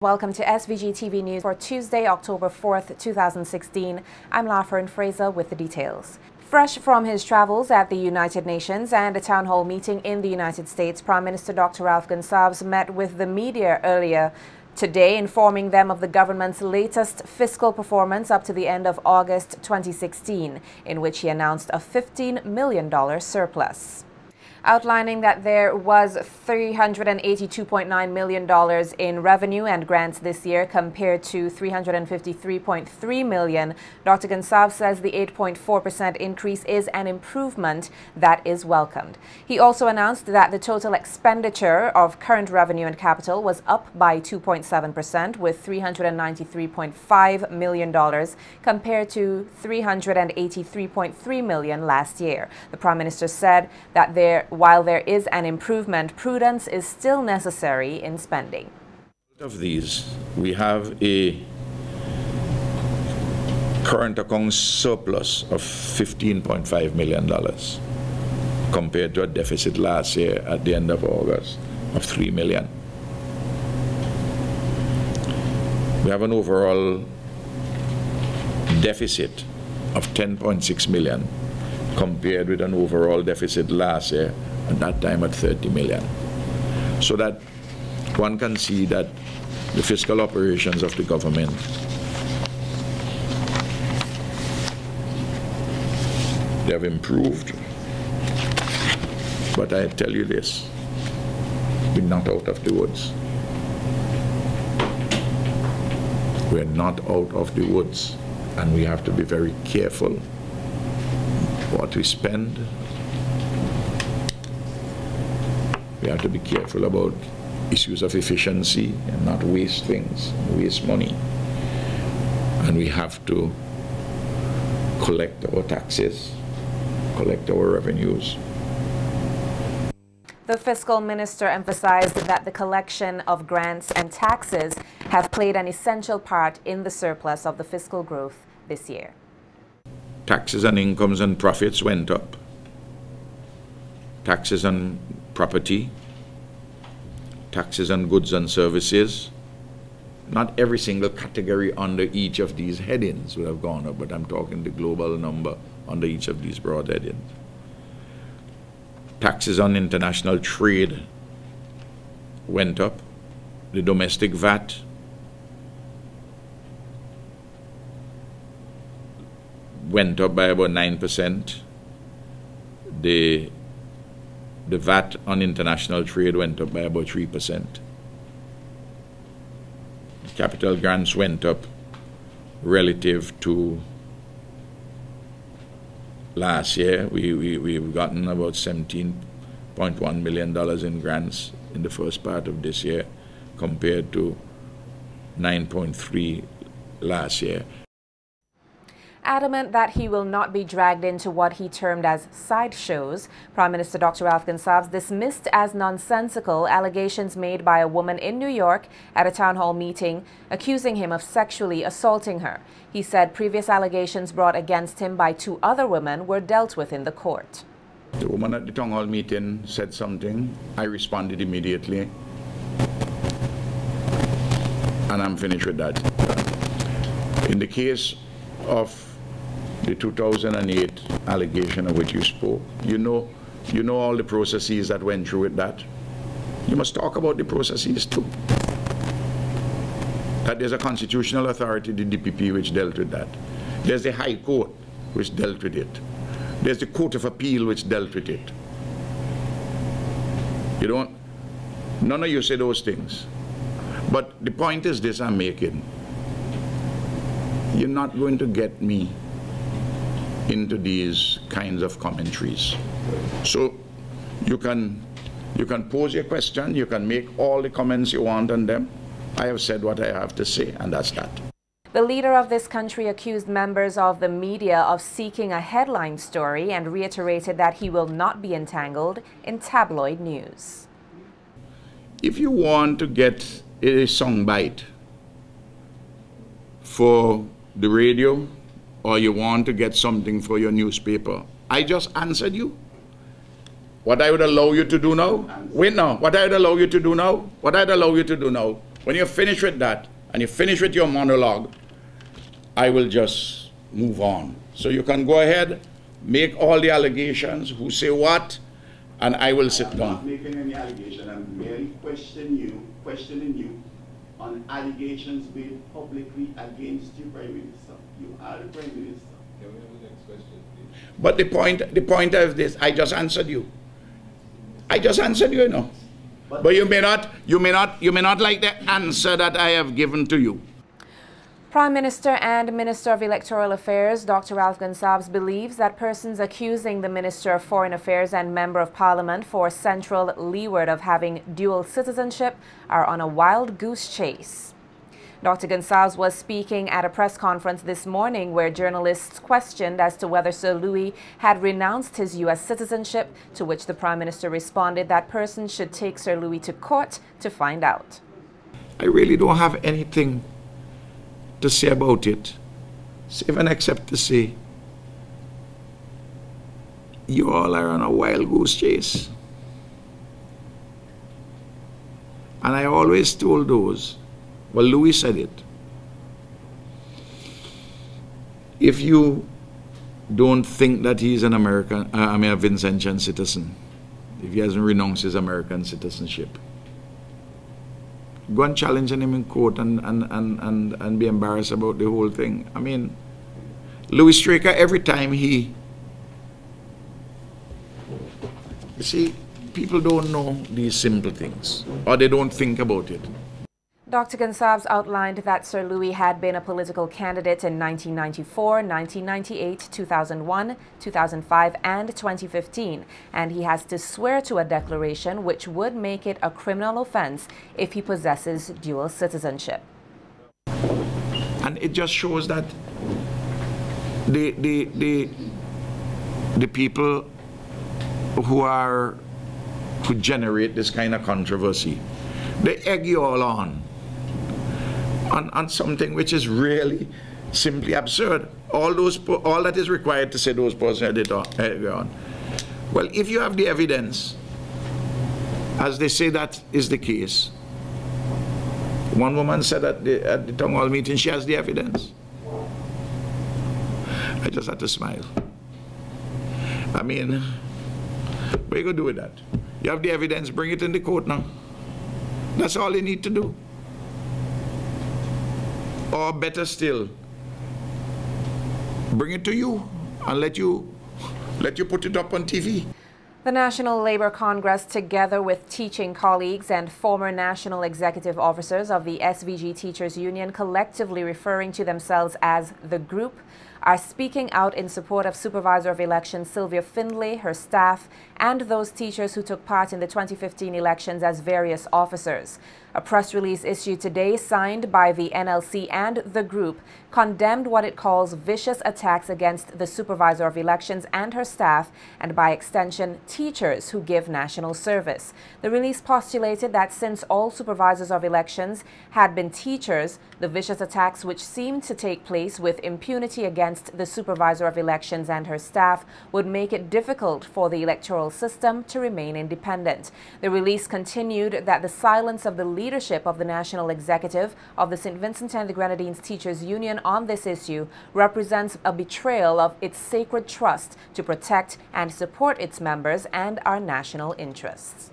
Welcome to SVG-TV News for Tuesday, October 4th, 2016. I'm Lafern Fraser with the details. Fresh from his travels at the United Nations and a town hall meeting in the United States, Prime Minister Dr. Ralph Gonsalves met with the media earlier today, informing them of the government's latest fiscal performance up to the end of August 2016, in which he announced a $15 million surplus. Outlining that there was $382.9 million in revenue and grants this year compared to $353.3 million, Dr. Gonsalves says the 8.4% increase is an improvement that is welcomed. He also announced that the total expenditure of current revenue and capital was up by 2.7% with $393.5 million compared to $383.3 million last year. The Prime Minister said that while there is an improvement, prudence is still necessary in spending. Of these, we have a current account surplus of $15.5 million compared to a deficit last year at the end of August of $3 million. We have an overall deficit of $10.6 million compared with an overall deficit last year at that time at $30 million. So that one can see that the fiscal operations of the government they have improved. But I tell you this, we're not out of the woods. We're not out of the woods, and we have to be very careful what we spend. We have to be careful about issues of efficiency and not waste things, waste money. And we have to collect our taxes, collect our revenues. The fiscal minister emphasized that the collection of grants and taxes have played an essential part in the surplus of the fiscal growth this year. Taxes on incomes and profits went up. Taxes on property, taxes on goods and services. Not every single category under each of these headings would have gone up, but I'm talking the global number under each of these broad headings. Taxes on international trade went up. The domestic VAT went up by about 9%. The VAT on international trade went up by about 3%. Capital grants went up relative to last year. We've gotten about $17.1 million in grants in the first part of this year compared to 9.3 last year. Adamant that he will not be dragged into what he termed as sideshows, Prime Minister Dr. Ralph Gonsalves dismissed as nonsensical allegations made by a woman in New York at a town hall meeting accusing him of sexually assaulting her. He said previous allegations brought against him by two other women were dealt with in the court. The woman at the town hall meeting said something. I responded immediately. And I'm finished with that. In the case of the 2008 allegation of which you spoke, you know all the processes that went through with that. You must talk about the processes too. That there's a constitutional authority, the DPP, which dealt with that. There's the High Court, which dealt with it. There's the Court of Appeal, which dealt with it. None of you say those things. But the point is this I'm making. You're not going to get me into these kinds of commentaries. So you can pose your question, you can make all the comments you want on them. I have said what I have to say, and that's that. The leader of this country accused members of the media of seeking a headline story and reiterated that he will not be entangled in tabloid news. If you want to get a soundbite for the radio, or you want to get something for your newspaper, I just answered you. What I would allow you to do now? Wait now. What I'd allow you to do now? What I'd allow you to do now When you're finished with that, and you finish with your monologue, I will just move on. So you can go ahead, make all the allegations, who say what, and I will sit down. I'm not making any allegation. I'm merely questioning you on allegations made publicly against you, Prime Minister. You are the Prime Minister. Can we have the next question, please? But the point of this, I just answered you. I just answered you, you know. But you may not like the answer that I have given to you. Prime Minister and Minister of Electoral Affairs, Dr. Ralph Gonsalves, believes that persons accusing the Minister of Foreign Affairs and Member of Parliament for Central Leeward of having dual citizenship are on a wild goose chase. Dr. Gonsalves was speaking at a press conference this morning where journalists questioned as to whether Sir Louis had renounced his U.S. citizenship, to which the Prime Minister responded that persons should take Sir Louis to court to find out. I really don't have anything to say about it, even except to say, you all are on a wild goose chase. And I always told those, well, Louis said it, if you don't think that he's an American, a Vincentian citizen, if he hasn't renounced his American citizenship, go and challenge him in court and be embarrassed about the whole thing. I mean, Louis Straker, every time you see, people don't know these simple things, or they don't think about it. Dr. Gonsalves outlined that Sir Louis had been a political candidate in 1994, 1998, 2001, 2005, and 2015, and he has to swear to a declaration which would make it a criminal offense if he possesses dual citizenship. And it just shows that the people who generate this kind of controversy, they egg you all on something which is really simply absurd. All that is required to say those persons egg you on. Well, if you have the evidence, as they say that is the case, one woman said at the town hall meeting she has the evidence. I just had to smile. I mean, what are you going to do with that? You have the evidence, bring it in the court now. That's all you need to do. Or better still, bring it to you and let you put it up on TV. The National Labour Congress, together with teaching colleagues and former national executive officers of the SVG Teachers Union, collectively referring to themselves as the group, are speaking out in support of Supervisor of Elections Sylvia Findlay, her staff, and those teachers who took part in the 2015 elections as various officers. A press release issued today, signed by the NLC and the group, condemned what it calls vicious attacks against the Supervisor of Elections and her staff, and by extension, teachers who give national service. The release postulated that since all supervisors of elections had been teachers, the vicious attacks which seemed to take place with impunity against the Supervisor of Elections and her staff would make it difficult for the electoral system to remain independent. The release continued that the silence of the leadership of the National Executive of the St. Vincent and the Grenadines Teachers Union on this issue represents a betrayal of its sacred trust to protect and support its members and our national interests.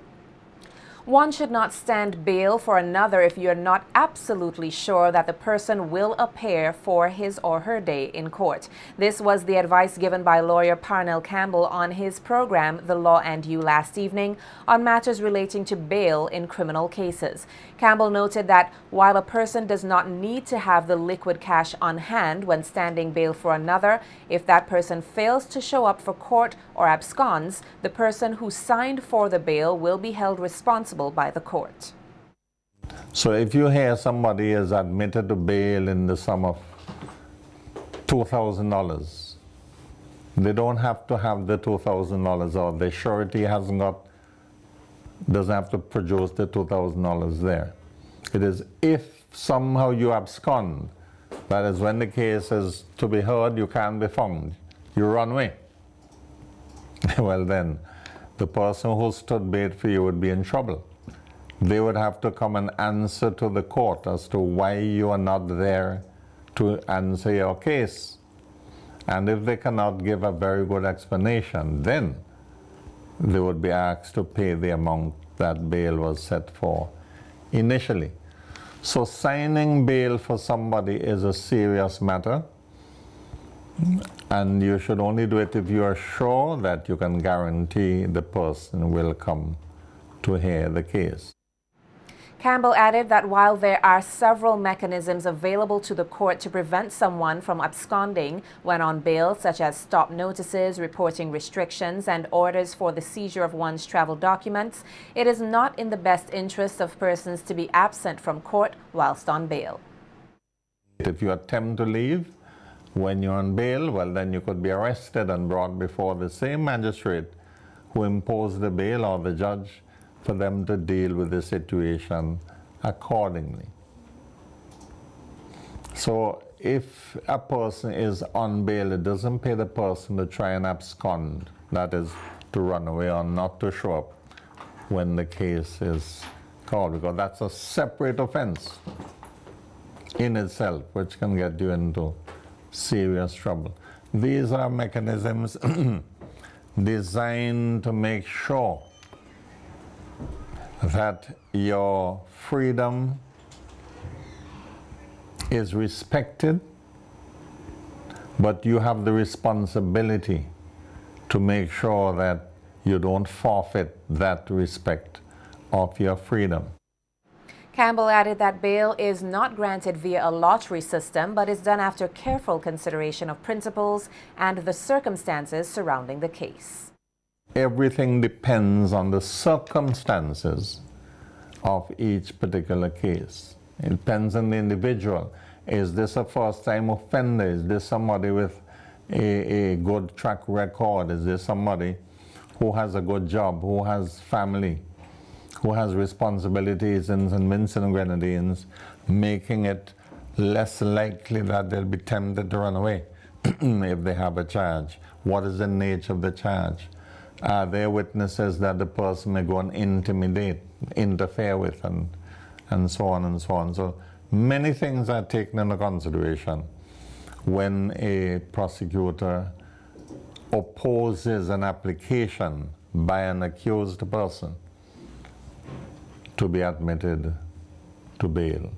One should not stand bail for another if you are not absolutely sure that the person will appear for his or her day in court. This was the advice given by lawyer Parnell Campbell on his program, The Law and You, last evening on matters relating to bail in criminal cases. Campbell noted that while a person does not need to have the liquid cash on hand when standing bail for another, if that person fails to show up for court or absconds, the person who signed for the bail will be held responsible by the court. So if you hear somebody is admitted to bail in the sum of $2,000, they don't have to have the $2,000, or the surety doesn't have to produce the $2,000 there. It is if somehow you abscond, that is when the case is to be heard, you can't be found, you run away. Well then, the person who stood bail for you would be in trouble. they would have to come and answer to the court as to why you are not there to answer your case. And if they cannot give a very good explanation, then they would be asked to pay the amount that bail was set for initially. So signing bail for somebody is a serious matter, and you should only do it if you are sure that you can guarantee the person will come to hear the case. Campbell added that while there are several mechanisms available to the court to prevent someone from absconding when on bail, such as stop notices, reporting restrictions, and orders for the seizure of one's travel documents, it is not in the best interest of persons to be absent from court whilst on bail. If you attempt to leave when you're on bail, well, then you could be arrested and brought before the same magistrate who imposed the bail, or the judge, for them to deal with the situation accordingly. So if a person is on bail, it doesn't pay the person to try and abscond, that is, to run away or not to show up when the case is called, because that's a separate offense in itself, which can get you into serious trouble. These are mechanisms designed to make sure that your freedom is respected, but you have the responsibility to make sure that you don't forfeit that respect of your freedom. Campbell added that bail is not granted via a lottery system, but is done after careful consideration of principles and the circumstances surrounding the case. Everything depends on the circumstances of each particular case. It depends on the individual. Is this a first-time offender? Is this somebody with a good track record? Is this somebody who has a good job, who has family, who has responsibilities in St. Vincent and Grenadines, making it less likely that they'll be tempted to run away if they have a charge? What is the nature of the charge? Are there witnesses that the person may go and intimidate, interfere with, and so on and so on? So many things are taken into consideration when a prosecutor opposes an application by an accused person to be admitted to bail.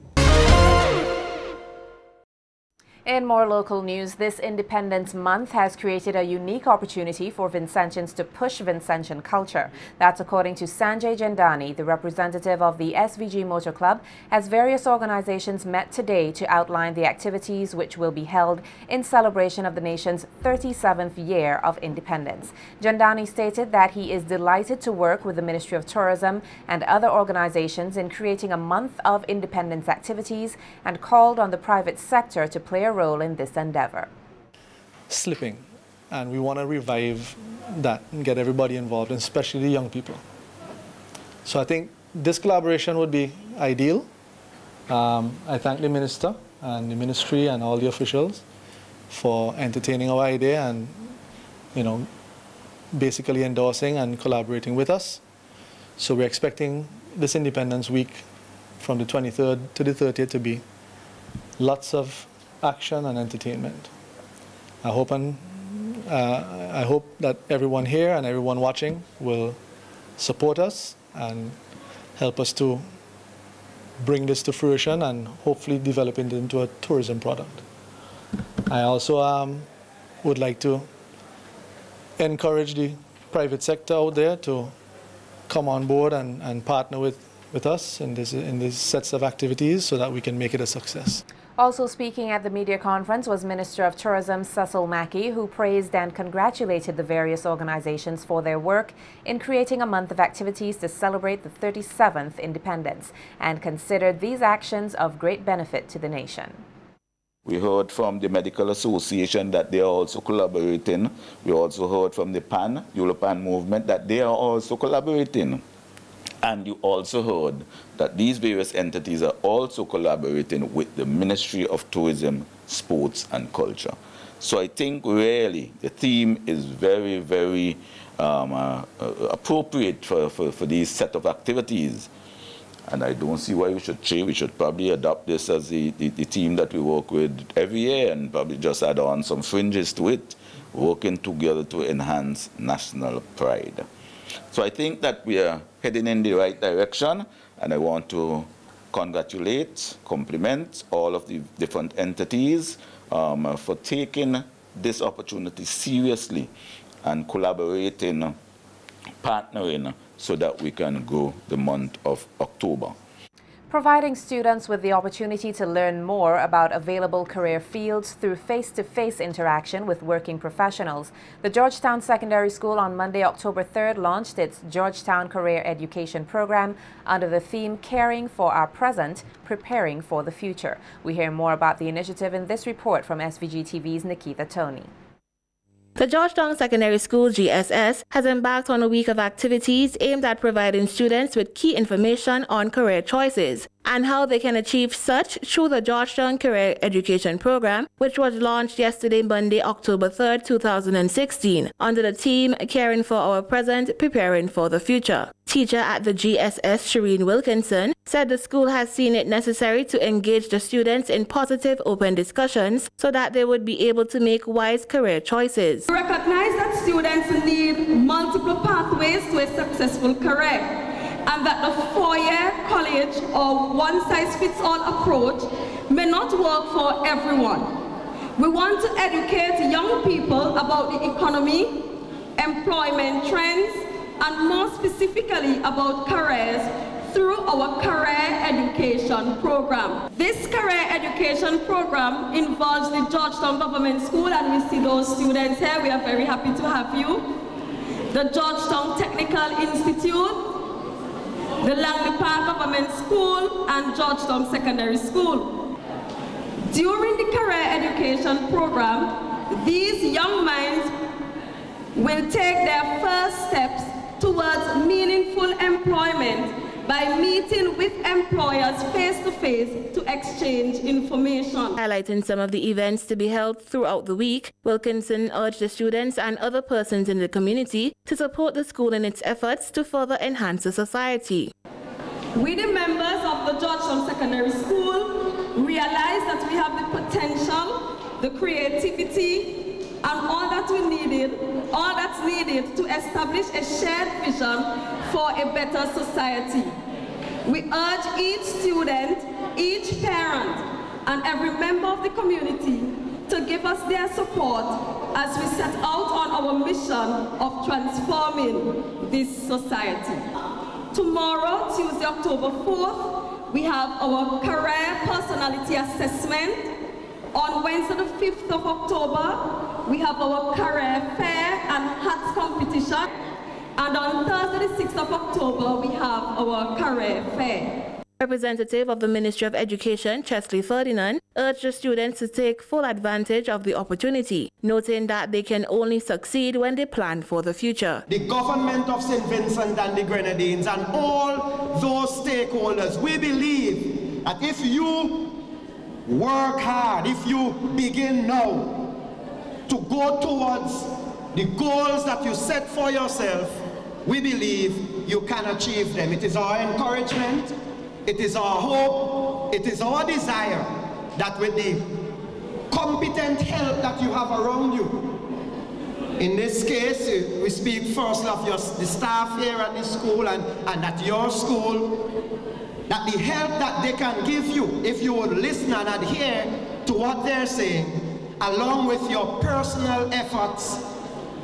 In more local news, this Independence Month has created a unique opportunity for Vincentians to push Vincentian culture. That's according to Sanjay Jandani, the representative of the SVG Motor Club, as various organizations met today to outline the activities which will be held in celebration of the nation's 37th year of independence. Jandani stated that he is delighted to work with the Ministry of Tourism and other organizations in creating a month of independence activities and called on the private sector to play a role in this endeavor. Slipping, and we want to revive that and get everybody involved, and especially the young people. So I think this collaboration would be ideal. I thank the minister and the ministry and all the officials for entertaining our idea and, you know, basically endorsing and collaborating with us. So we're expecting this Independence Week from the 23rd to the 30th to be lots of action and entertainment. I hope that everyone here and everyone watching will support us and help us to bring this to fruition and hopefully develop it into a tourism product. I also would like to encourage the private sector out there to come on board and partner with us in these sets of activities so that we can make it a success. Also speaking at the media conference was Minister of Tourism Cecil Mackey, who praised and congratulated the various organizations for their work in creating a month of activities to celebrate the 37th independence and considered these actions of great benefit to the nation. We heard from the Medical Association that they are also collaborating. We also heard from the PAN, European movement, that they are also collaborating. And you also heard that these various entities are also collaborating with the Ministry of Tourism, Sports and Culture. So I think really the theme is very, very appropriate for these set of activities. And I don't see why we should change. We should probably adopt this as the team that we work with every year and probably just add on some fringes to it, working together to enhance national pride. So I think that we are heading in the right direction, and I want to congratulate, compliment all of the different entities for taking this opportunity seriously and collaborating, partnering, so that we can grow the month of October. Providing students with the opportunity to learn more about available career fields through face-to-face interaction with working professionals, the Georgetown Secondary School on Monday, October 3rd, launched its Georgetown Career Education Program under the theme Caring for Our Present, Preparing for the Future. We hear more about the initiative in this report from SVG-TV's Nikita Tony. The Georgetown Secondary School, GSS, has embarked on a week of activities aimed at providing students with key information on career choices and how they can achieve such through the Georgetown Career Education Program, which was launched yesterday, Monday, October 3rd, 2016, under the theme Caring for Our Present, Preparing for the Future. Teacher at the GSS, Shireen Wilkinson, said the school has seen it necessary to engage the students in positive, open discussions so that they would be able to make wise career choices. We recognize that students need multiple pathways to a successful career, and that the four-year college or one-size-fits-all approach may not work for everyone. We want to educate young people about the economy, employment trends, and more specifically about careers through our career education program. This career education program involves the Georgetown Government School, and we see those students here. We are very happy to have you. The Georgetown Technical Institute, the Langley Park Government School, and Georgetown Secondary School. During the career education program, these young minds will take their first steps towards meaningful employment by meeting with employers face-to-face to exchange information. Highlighting some of the events to be held throughout the week, Wilkinson urged the students and other persons in the community to support the school in its efforts to further enhance the society. We, the members of the Georgetown Secondary School, realize that we have the potential, the creativity, and all that's needed to establish a shared vision for a better society. We urge each student, each parent, and every member of the community to give us their support as we set out on our mission of transforming this society. Tomorrow, Tuesday, October 4th, we have our career personality assessment. On Wednesday, the 5th of October, we have our career fair and hats competition. And on Thursday, the 6th of October, we have our career fair. Representative of the Ministry of Education, Chesley Ferdinand, urged the students to take full advantage of the opportunity, noting that they can only succeed when they plan for the future. The government of St. Vincent and the Grenadines and all those stakeholders, we believe that if you work hard, if you begin now to go towards the goals that you set for yourself, we believe you can achieve them. It is our encouragement, it is our hope, it is our desire that with the competent help that you have around you, in this case, we speak first of the staff here at this school and at your school, that the help that they can give you, if you would listen and adhere to what they're saying, along with your personal efforts,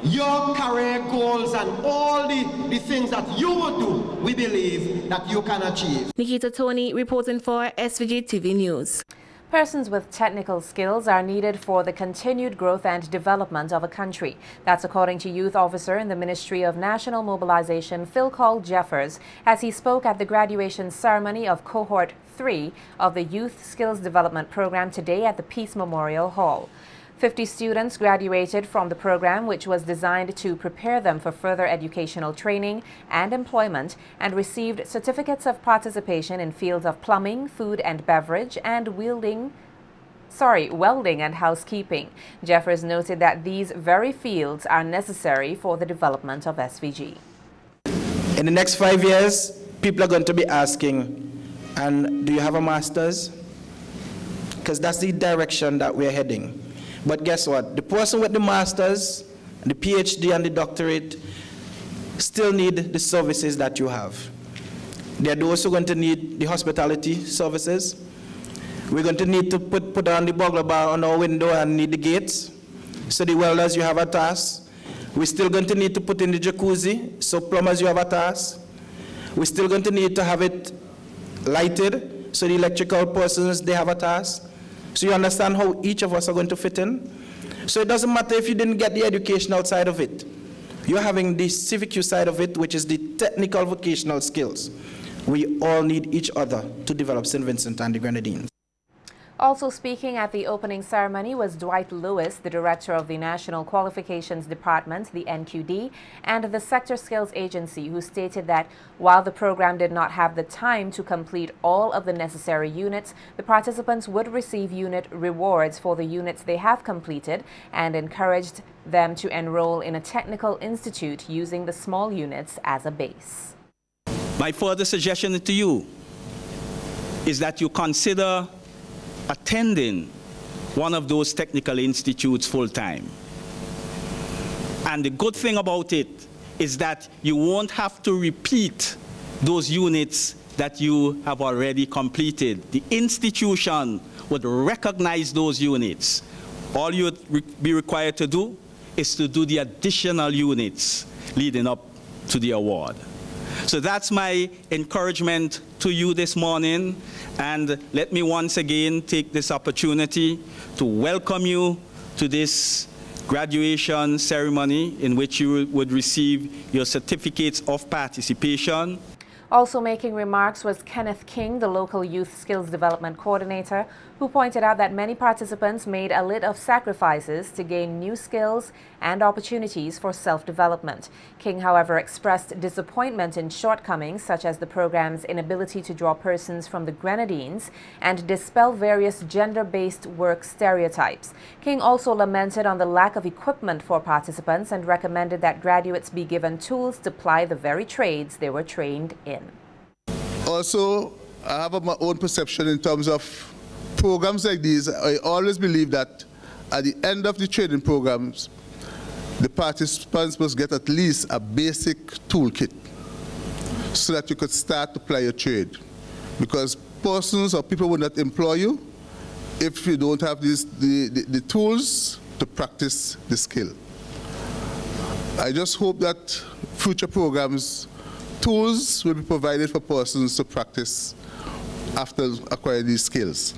your career goals, and all the things that you would do, we believe that you can achieve. Nikita Tony reporting for SVG-TV News. Persons with technical skills are needed for the continued growth and development of a country. That's according to Youth Officer in the Ministry of National Mobilization, Phil Cole Jeffers, as he spoke at the graduation ceremony of Cohort 3 of the Youth Skills Development Program today at the Peace Memorial Hall. 50 students graduated from the program, which was designed to prepare them for further educational training and employment, and received certificates of participation in fields of plumbing, food and beverage, and welding and housekeeping. Jeffers noted that these very fields are necessary for the development of SVG. In the next 5 years, people are going to be asking, And do you have a master's? Because that's the direction that we're heading. But guess what? The person with the master's, the PhD and the doctorate still need the services that you have. They're also going to need the hospitality services. We're going to need to put on the burglar bar on our window and need the gates. So the welders, you have a task. We're still going to need to put in the jacuzzi. So plumbers, you have a task. We're still going to need to have it lighted. So the electrical persons, they have a task. So you understand how each of us are going to fit in? So it doesn't matter if you didn't get the educational side of it. You're having the civic use side of it, which is the technical vocational skills. We all need each other to develop St. Vincent and the Grenadines. Also speaking at the opening ceremony was Dwight Lewis, the director of the National Qualifications Department, the NQD, and the Sector Skills Agency, who stated that while the program did not have the time to complete all of the necessary units, the participants would receive unit rewards for the units they have completed and encouraged them to enroll in a technical institute using the small units as a base. My further suggestion to you is that you consider attending one of those technical institutes full-time. And the good thing about it is that you won't have to repeat those units that you have already completed. The institution would recognize those units. All you would be required to do is to do the additional units leading up to the award. So that's my encouragement to you this morning, and let me once again take this opportunity to welcome you to this graduation ceremony in which you would receive your certificates of participation. Also making remarks was Kenneth King, the local Youth Skills Development Coordinator, who pointed out that many participants made a lot of sacrifices to gain new skills and opportunities for self-development. King, however, expressed disappointment in shortcomings such as the program's inability to draw persons from the Grenadines and dispel various gender-based work stereotypes. King also lamented on the lack of equipment for participants and recommended that graduates be given tools to ply the very trades they were trained in. Also, I have my own perception in terms of programs like these. I always believe that at the end of the training programs, the participants must get at least a basic toolkit so that you could start to ply your trade. Because persons or people will not employ you if you don't have the tools to practice the skill. I just hope that future programs, tools will be provided for persons to practice after acquiring these skills.